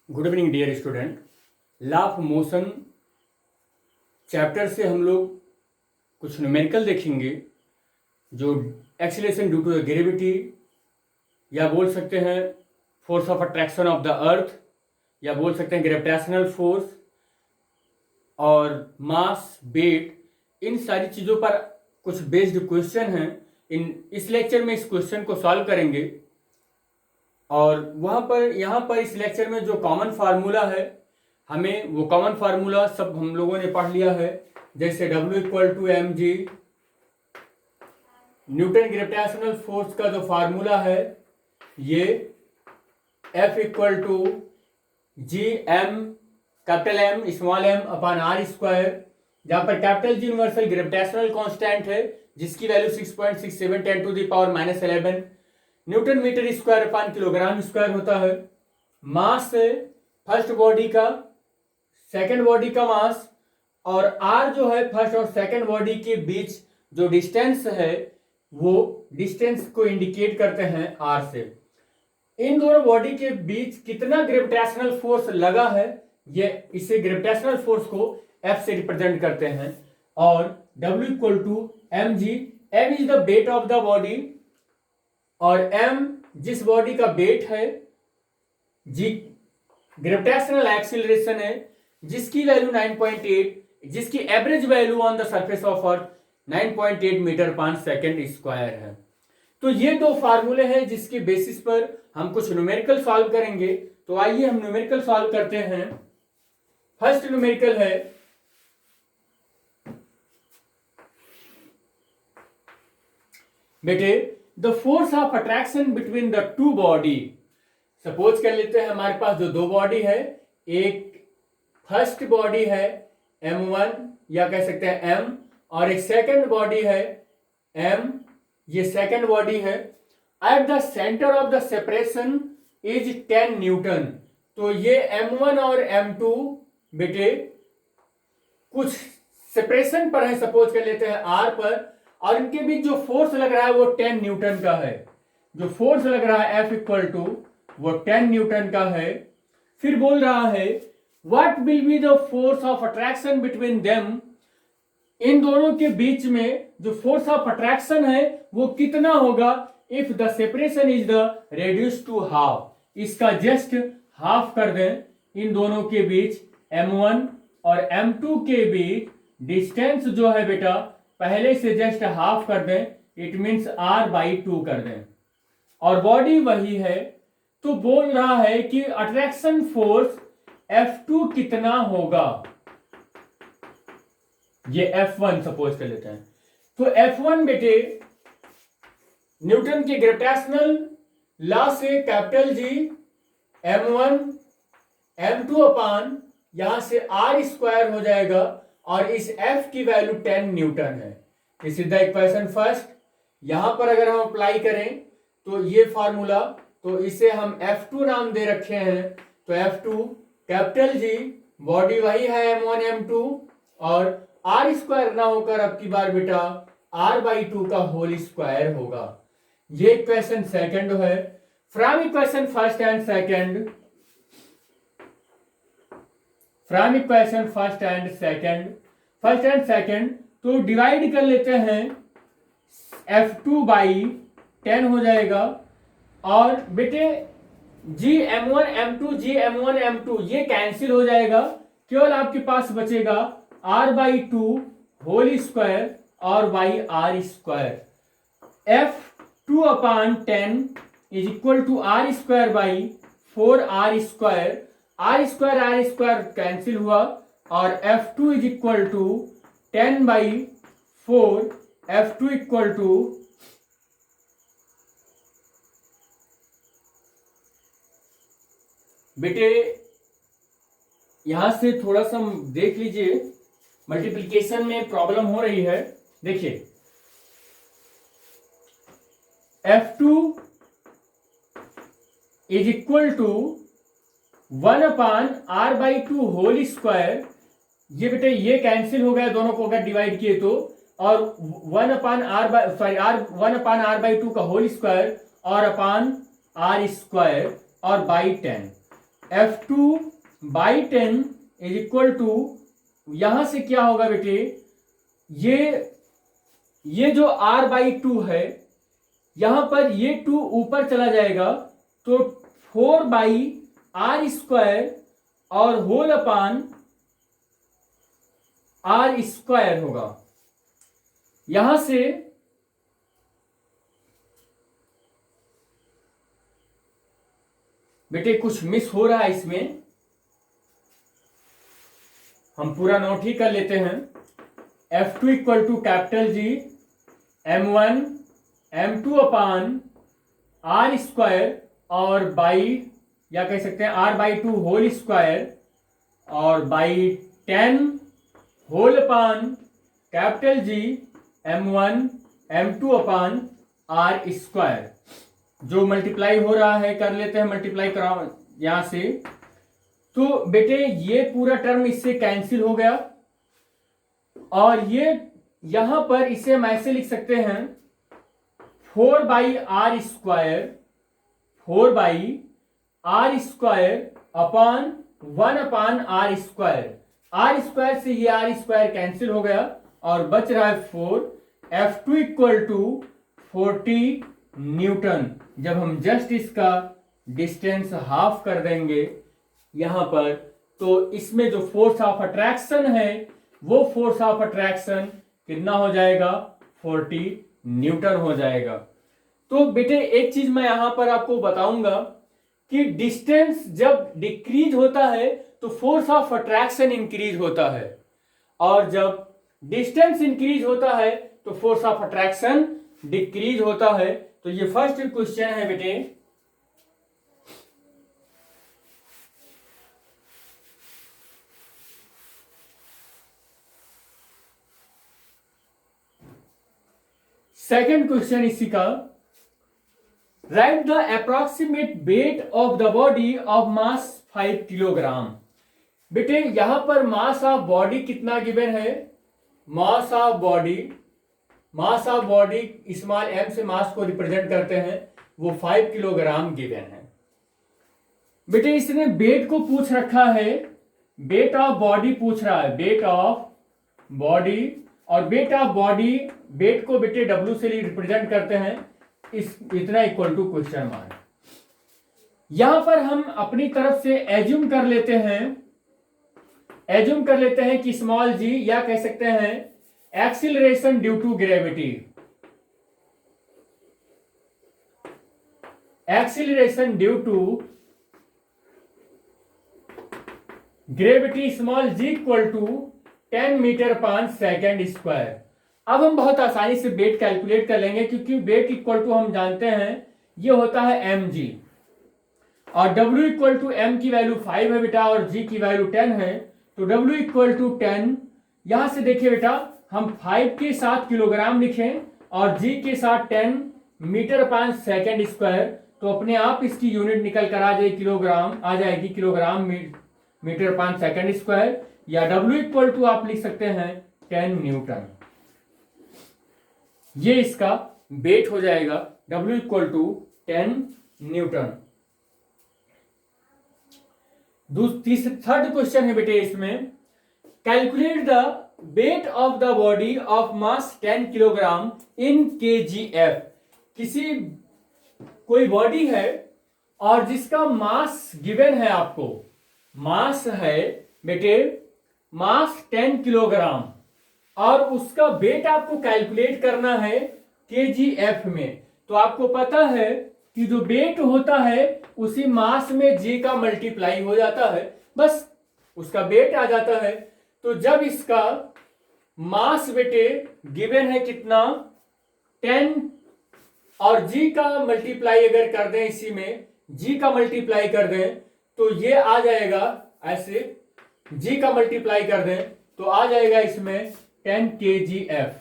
Good evening dear student. Law of motion chapter से हम लोग कुछ न्यूमेरिकल देखेंगे जो acceleration due to the gravity या बोल सकते हैं force of attraction of the earth या बोल सकते हैं ग्रेविटेशनल फोर्स और मास वेट, इन सारी चीज़ों पर कुछ बेस्ड क्वेश्चन हैं। इस लेक्चर में इस क्वेश्चन को सॉल्व करेंगे और यहाँ पर इस लेक्चर में जो कॉमन फार्मूला है हमें वो कॉमन फार्मूला सब हम लोगों ने पढ़ लिया है। जैसे W=mg, न्यूटन ग्रेविटेशनल फोर्स का जो फार्मूला है ये F=Gm capital M small m upon r square, जहां पर capital G universal gravitational constant है जिसकी value 6.67 10⁻11 newton metre square upon kilogram square होता है। मास है फर्स्ट बॉडी का, सेकंड बॉडी का मास, और r जो है फर्स्ट और सेकंड बॉडी के बीच जो डिस्टेंस है वो डिस्टेंस को इंडिकेट करते हैं r से। इन दोनों बॉडी के बीच कितना ग्रेविटेशनल फोर्स लगा है ये इसे ग्रेविटेशनल फोर्स को F से रिप्रेजेंट करते हैं। और W=mg, m is the weight of the body और m जिस बॉडी का वेट है, g ग्रेविटेशनल एक्सीलरेशन है जिसकी वैल्यू 9.8, जिसकी average value on the surface of earth 9.8 metre per second square है। तो ये दो फार्मूले हैं जिसके बेसिस पर हम कुछ न्यूमेरिकल सॉल्व करेंगे। तो आइए हम न्यूमेरिकल सॉल्व करते हैं। फर्स्ट न्यूमेरिकल है बेटे the force of attraction between the two body. Suppose कर लेते हैं हमारे पास जो दो बॉडी है, एक फर्स्ट बॉडी है m1 या कह सकते हैं m, और एक सेकंड बॉडी है m, ये सेकंड बॉडी है। At the centre of the separation is 10 Newton. तो ये m1 और m2 बेटे कुछ सेपरेशन पर है, सपोज कर लेते हैं r पर, और इनके बीच जो फोर्स लग रहा है वो 10 न्यूटन का है। जो फोर्स लग रहा है F= वो 10 न्यूटन का है। फिर बोल रहा है what will be the force of attraction between them. इन दोनों के बीच में जो फोर्स ऑफ अट्रैक्शन है वो कितना होगा if the separation is the reduce to half. इसका जस्ट हाफ कर दें। इन दोनों के बीच m1 और m2 के बीच डिस्टेंस जो है बेटा पहले से जस्ट हाफ कर दें, इट मीन्स r/2 कर दें, और बॉडी वही है। तो बोल रहा है कि अट्रैक्शन फोर्स F2 कितना होगा, ये F1 सपोज कर लेते हैं। तो F1 बेटे न्यूटन के ग्रेविटेशनल लॉ से capital G m1 m2 upon यहां से r² हो जाएगा, और इस F की वैल्यू 10 न्यूटन है। This is the equation first. यहां पर अगर हम अप्लाई करें तो ये फार्मूला, तो इसे हम F2 नाम दे रखे हैं। तो F2 कैपिटल G, बॉडी वही है m1 m2, और r² ना होकर अब की बार बेटा r/2 का होल स्क्वायर होगा। ये इक्वेशन सेकंड है। From equation first and second, from equation first and second तो डिवाइड कर लेते हैं, F2/10 हो जाएगा। और बेटे Gm1 m2 ये कैंसिल हो जाएगा, केवल आपके पास बचेगा r/2 होल स्क्वायर और r²। F2/10 is equal to r²/4r²। r² cancel हुआ, और F2 is equal to 10/4। F2 equal to बेटे यहां से थोड़ा सा देख लीजिए, मल्टीप्लिकेशन में प्रॉब्लम हो रही है। देखिए F2 is equal to 1/r/2 whole square. ये बेटे ये कैंसिल हो गया, दोनों को अगर डिवाइड किए तो, और 1/r/2 का होल स्क्वायर और अपॉन r² और by 10। F2/10 is equal to, यहां से क्या होगा बेटे, ये जो R/2 है, यहां पर ये 2 ऊपर चला जाएगा तो 4/R² और होल अपान R² होगा। यहां से बेटे कुछ मिस हो रहा है इसमें, हम पूरा नोट ही कर लेते हैं। F2 equal to capital G M1 M2 upon R² और बाई, या कह सकते हैं R/2 होल स्क्वायर और by 10 whole upon capital G M1 M2 upon R²। जो मल्टीप्लाई हो रहा है कर लेते हैं, मल्टीप्लाई कराओ यहां से। तो बेटे ये पूरा टर्म इससे कैंसिल हो गया, और ये यहां पर इसे हम ऐसे लिख सकते हैं 4/R² 4/R² अपान 1/R²। R² से ये R² कैंसिल हो गया और बच रहा है 4। F2 equal to 40 Newton. जब हम जस्ट इसका डिस्टेंस हाफ कर देंगे यहां पर, तो इसमें जो फोर्स ऑफ अट्रैक्शन है वो फोर्स ऑफ अट्रैक्शन कितना हो जाएगा, 40 न्यूटन हो जाएगा। तो बेटे एक चीज मैं यहां पर आपको बताऊंगा कि डिस्टेंस जब डिक्रीज होता है तो फोर्स ऑफ अट्रैक्शन इंक्रीज होता है, और जब डिस्टेंस इंक्रीज होता है तो फोर्स ऑफ अट्रैक्शन डिक्रीज होता है। तो ये फर्स्ट क्वेश्चन है बेटे। सेकंड क्वेश्चन इसी का, right the approximate wait of the body of mass 5 kilogram. बेटे यहां पर मास ऑफ बॉडी कितना गिवन है, mass of body small m से मास को रिप्रेजेंट करते हैं, वो 5 किलोग्राम गिवन है। बेटे इसने वेट को पूछ रखा है, वेट ऑफ बॉडी पूछ रहा है, वेट ऑफ बॉडी, और वेट ऑफ बॉडी, वेट को बेटे W से रिप्रेजेंट करते हैं, इस इतना इक्वल टू क्वेश्चन मार्क। यहां पर हम अपनी तरफ से एज्यूम कर लेते हैं कि स्मॉल g, या कह सकते हैं acceleration due to gravity, acceleration due to gravity small g equal to 10 metre per second square. अब हम बहुत आसानी से वेट कैलकुलेट कर लेंगे, क्योंकि वेट इक्वल टू हम जानते हैं ये होता है mg, और W इक्वल टू m की वैल्यू 5 है बेटा, और g की वैल्यू 10 है, तो W इक्वल टू 10। यहां से देखिए बेटा, हम 5 के साथ किलोग्राम लिखें और g के साथ 10 मीटर पर सेकेंड स्क्वायर, तो अपने आप इसकी यूनिट निकल कर आ जाएगी, किलोग्राम आ जाएगी, kilogram metre per second square, या W इक्वल टू आप लिख सकते हैं 10 न्यूटन। ये इसका वेट हो जाएगा, W equal to 10 newton. Third question है बेटे इसमें, calculate the weight of the body of mass 10 kilogram in kgf। कोई बॉडी है और जिसका मास गिवन है, आपको मास है बेटे, मास 10 किलोग्राम, और उसका वेट आपको कैलकुलेट करना है kgf में। तो आपको पता है कि जो वेट होता है उसी मास में g का मल्टीप्लाई हो जाता है, बस उसका वेट आ जाता है। तो जब इसका मास बेटे गिवन है कितना, 10, और g का मल्टीप्लाई अगर कर दें, इसी में g का मल्टीप्लाई कर दें तो ये आ जाएगा, ऐसे g का मल्टीप्लाई कर दें तो आ जाएगा इसमें 10 kgf,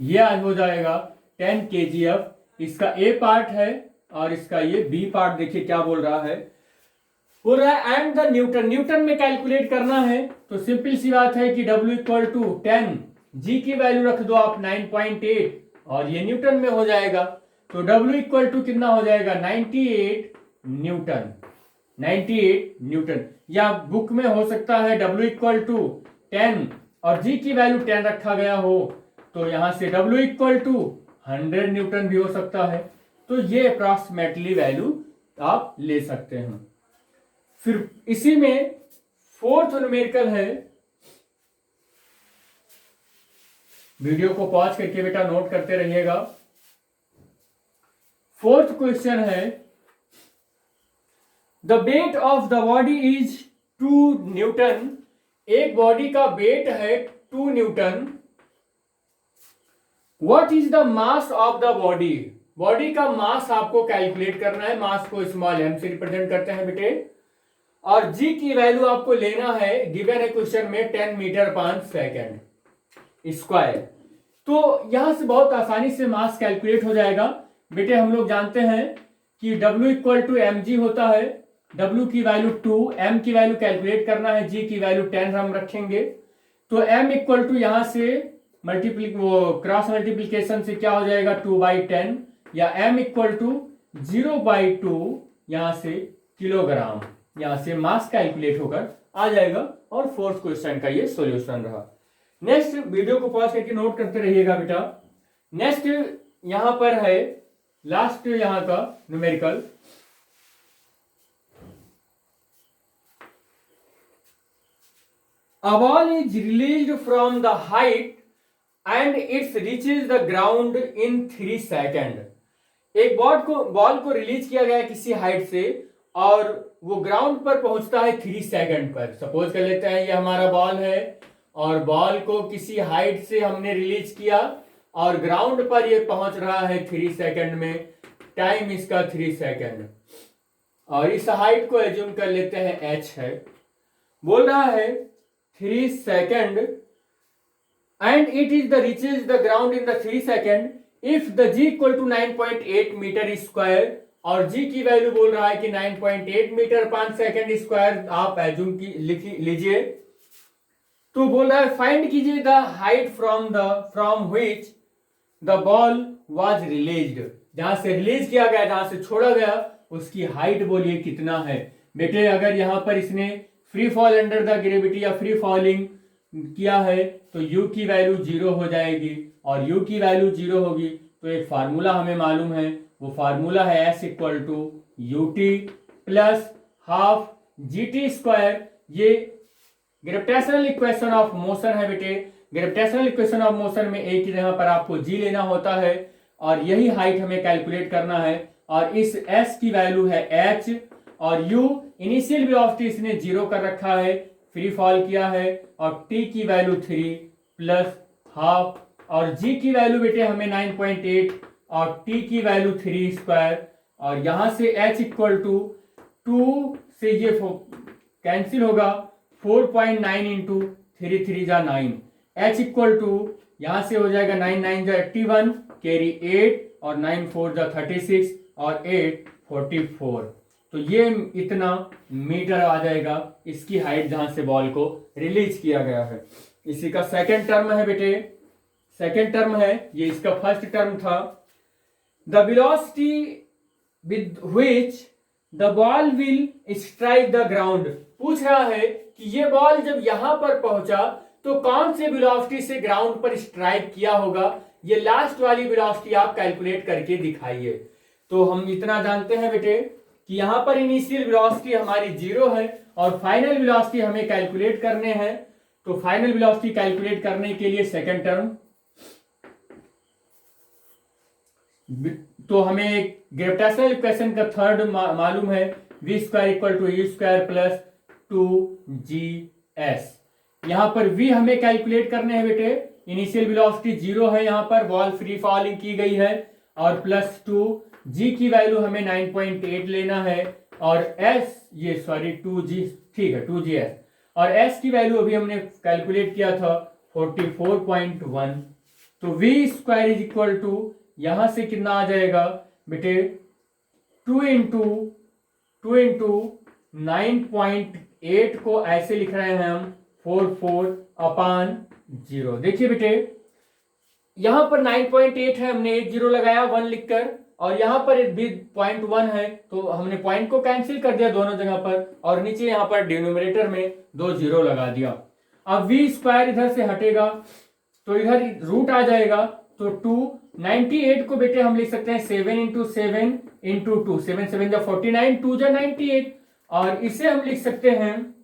ये आज हो जाएगा 10 kgf। इसका A पार्ट है और इसका ये B पार्ट, देखिए क्या बोल रहा है, एंड द न्यूटन में कैलकुलेट करना है। तो सिंपल सी बात है कि W इक्वल टू 10, G की वैल्यू रख दो आप 9.8, और ये न्यूटन में हो जाएगा। तो W इक्वल टू कितना हो जाएगा, 98 न्यूटन। 98 न्यूटन। या बुक में हो सकता है W इक्वल टू 10 और G की वैल्यू 10 रखा गया हो, तो यहां से W इक्वल टू 100 न्यूटन भी हो सकता है। तो ये अप्रॉक्सीमेटली वैल्यू आप ले सकते हैं। फिर इसी में फोर्थ न्यूमेरिकल है, वीडियो को पॉज करके बेटा नोट करते रहिएगा। फोर्थ क्वेश्चन है, the weight of the body is 2 Newton. एक बॉडी का वेट है 2 Newton. What is the mass of the body. Body का मास आपको कैलकुलेट करना है, मास को स्मॉल m से रिप्रेजेंट करते हैं बेटे। और g की वैल्यू आपको लेना है, गिवन है क्वेश्चन में 10 मीटर पर सेकेंड स्क्वायर। तो यहां से बहुत आसानी से मास कैलकुलेट हो जाएगा बेटे। हम लोग जानते हैं कि W इक्वल टू mg होता है। W की वैल्यू 2, m की वैल्यू कैलकुलेट करना है, g की वैल्यू 10 हम रखेंगे। तो m इक्वल टू यहां से क्रॉस मल्टीप्लीकेशन से क्या हो जाएगा 2/10, या m इक्वल टू 0/2 यहां से किलोग्राम। यहां से मास कैलकुलेट होकर आ जाएगा। और फोर्थ क्वेश्चन का ये सॉल्यूशन रहा। नेक्स्ट वीडियो को पॉज करके नोट करते रहिएगा बेटा। नेक्स्ट यहां पर है लास्ट यहां का numerical, a ball is released from the height and it reaches the ground in 3 second. एक बॉल को रिलीज किया गया किसी हाइट से और वो ग्राउंड पर पहुंचता है 3 सेकेंड पर। सपोज कर लेते हैं ये हमारा बॉल है और बॉल को किसी हाइट से हमने रिलीज किया और ग्राउंड पर ये पहुंच रहा है 3 सेकेंड में। टाइम इसका 3 सेकेंड और इस हाइट को एज्यूम कर लेते हैं h है। बोल रहा है 3 second and it is the reaches the ground in the 3 second if the g equal to 9.8 metre square. और g की वैल्यू बोल रहा है कि 9.8 मीटर पर सेकेंड स्क्वायर आप एज्यूम की लिख लीजिए। तो बोल रहा है फाइंड कीजिए the height from which the ball was released. जहां से रिलीज किया गया, जहां से छोड़ा गया, उसकी हाइट बोलिए कितना है बेटे। अगर यहां पर इसने free fall under the gravity या फ्री फॉलिंग किया है तो u की वैल्यू 0 हो जाएगी। और u की वैल्यू 0 होगी तो एक फार्मूला हमें मालूम है, वो फार्मूला है s equal to ut plus half gt square. ये ग्रेविटेशनल इक्वेशन ऑफ मोशन है बेटे। ग्रेविटेशनल इक्वेशन ऑफ मोशन में एक ही जगह पर आपको g लेना होता है और यही हाइट हमें कैलकुलेट करना है। और इस s की वैल्यू है h और u इनिशियल वेलोसिटी इसने 0 कर रखा है, फ्री फॉल किया है। और t की वैल्यू 3 प्लस हाफ और g की वैल्यू बेटे हमें 9.8 और t की वैल्यू 3 स्क्वायर। और यहां से h इक्वल टू 2 से ये कैंसिल होगा, 4.9 इंटू 3 3 जा 9। h इक्वल टू यहां से हो जाएगा 9 9 जा 81, कैरी 8 और 9 4 जा 36 और 8 44। तो ये इतना मीटर आ जाएगा इसकी हाइट जहां से बॉल को रिलीज किया गया है। इसी का सेकंड टर्म है बेटे, सेकंड टर्म है, ये इसका फर्स्ट टर्म था। The velocity with which the ball will strike the ground. पूछ रहा है कि ये बॉल जब यहां पर पहुंचा तो कौन से वेलोसिटी से ग्राउंड पर स्ट्राइक किया होगा। ये लास्ट वाली वेलोसिटी आप कैलकुलेट करके दिखाइए। तो हम इतना जानते हैं बेटे कि यहां पर इनिशियल वेलोसिटी हमारी 0 है और फाइनल वेलोसिटी हमें कैलकुलेट करने हैं। तो फाइनल वेलोसिटी कैलकुलेट करने के लिए सेकंड टर्म, तो हमें ग्रेविटेशनल इक्वेशन का थर्ड मालूम है, v square equal to u square plus 2gs। यहां पर v हमें कैलकुलेट करने हैं बेटे। इनिशियल वेलोसिटी 0 है, यहां पर बॉल फ्री फॉलिंग की गई है और प्लस 2 g की वैल्यू हमें 9.8 लेना है और s ये सॉरी 2g, ठीक है 2gs। और s की वैल्यू अभी हमने कैलकुलेट किया था 44.1। तो v square is equal to यहां से कितना आ जाएगा बेटे 2 इंटू 9.8 को ऐसे लिख रहे हैं हम 44/0। देखिए बेटे यहां पर 9.8 है, हमने 1 0 लगाया 1 लिखकर और यहाँ पर भी 0.1 है, तो हमने पॉइंट को कैंसिल कर दिया दोनों जगह पर, और नीचे यहाँ पर डिनोमिनेटर में 2 जीरो लगा दिया। अब v स्क्वायर इधर से हटेगा तो इधर रूट आ जाएगा, तो 298 को बेटे हम लिख सकते हैं 7 इंटू 7 इंटू 2, 7 7 जा 49, 2 जा 98, और इसे हम लिख सकते हैं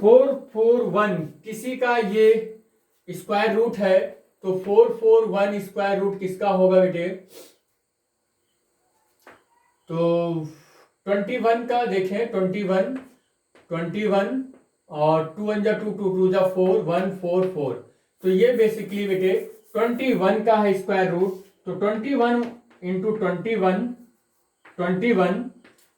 441, किसी का ये स्क्वायर रूट है, तो 441 स्क्वायर रूट किसका होगा बेटे, तो 21 का देखें, 21 और 2 1 जा 2, 2 2 जा 4, 144, तो ये बेसिकली बेटे 21 का है स्क्वायर रूट, तो 21 इंटू 21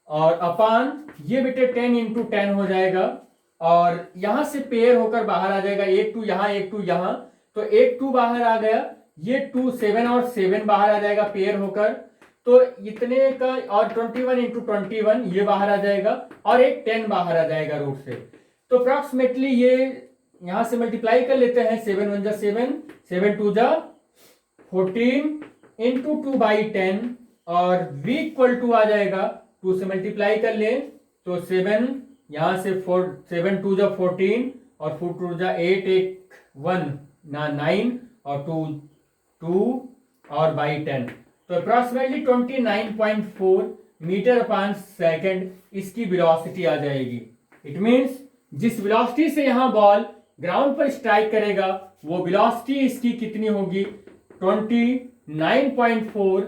और अपान ये बेटे 10 इंटू 10 हो जाएगा, और यहां से पेयर होकर बाहर आ जाएगा, एक 2 यहां एक 2 यहां, तो एक 2 बाहर आ गया, ये 2 7 और 7 बाहर आ जाएगा पेयर होकर, तो इतने का, और 21 इंटू 21 ये बाहर आ जाएगा, और एक 10 बाहर आ जाएगा रूट से, तो अप्रॉक्सीमेटली ये यहां से मल्टीप्लाई कर लेते हैं, 7 1 जा 7, 7 2 जा 14 इंटू 2 बाई 10, और v इक्वल टू आ जाएगा, 2 से मल्टीप्लाई कर ले तो 7 यहां से 7 2 जा 14 और 4 2 जा 8, 1 1 ना 9 और 2 2 और बाई 10, तो अप्रॉक्सीमेटली 29.4 मीटर अपान सेकेंड इसकी वेलोसिटी आ जाएगी। इट मीन्स जिस वेलोसिटी से यहां बॉल ग्राउंड पर स्ट्राइक करेगा वो वेलोसिटी इसकी कितनी होगी, 29.4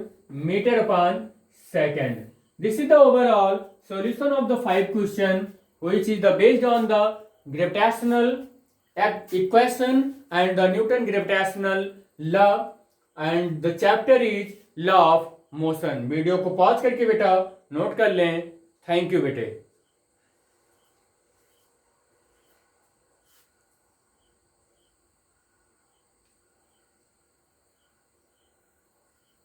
metre upon second. This is the overall solution of the 5 question which is the based on the gravitational equation and the Newton gravitational law, and the chapter is law of motion। Video को pause करके बेटा note कर लें। Thank you बेटे।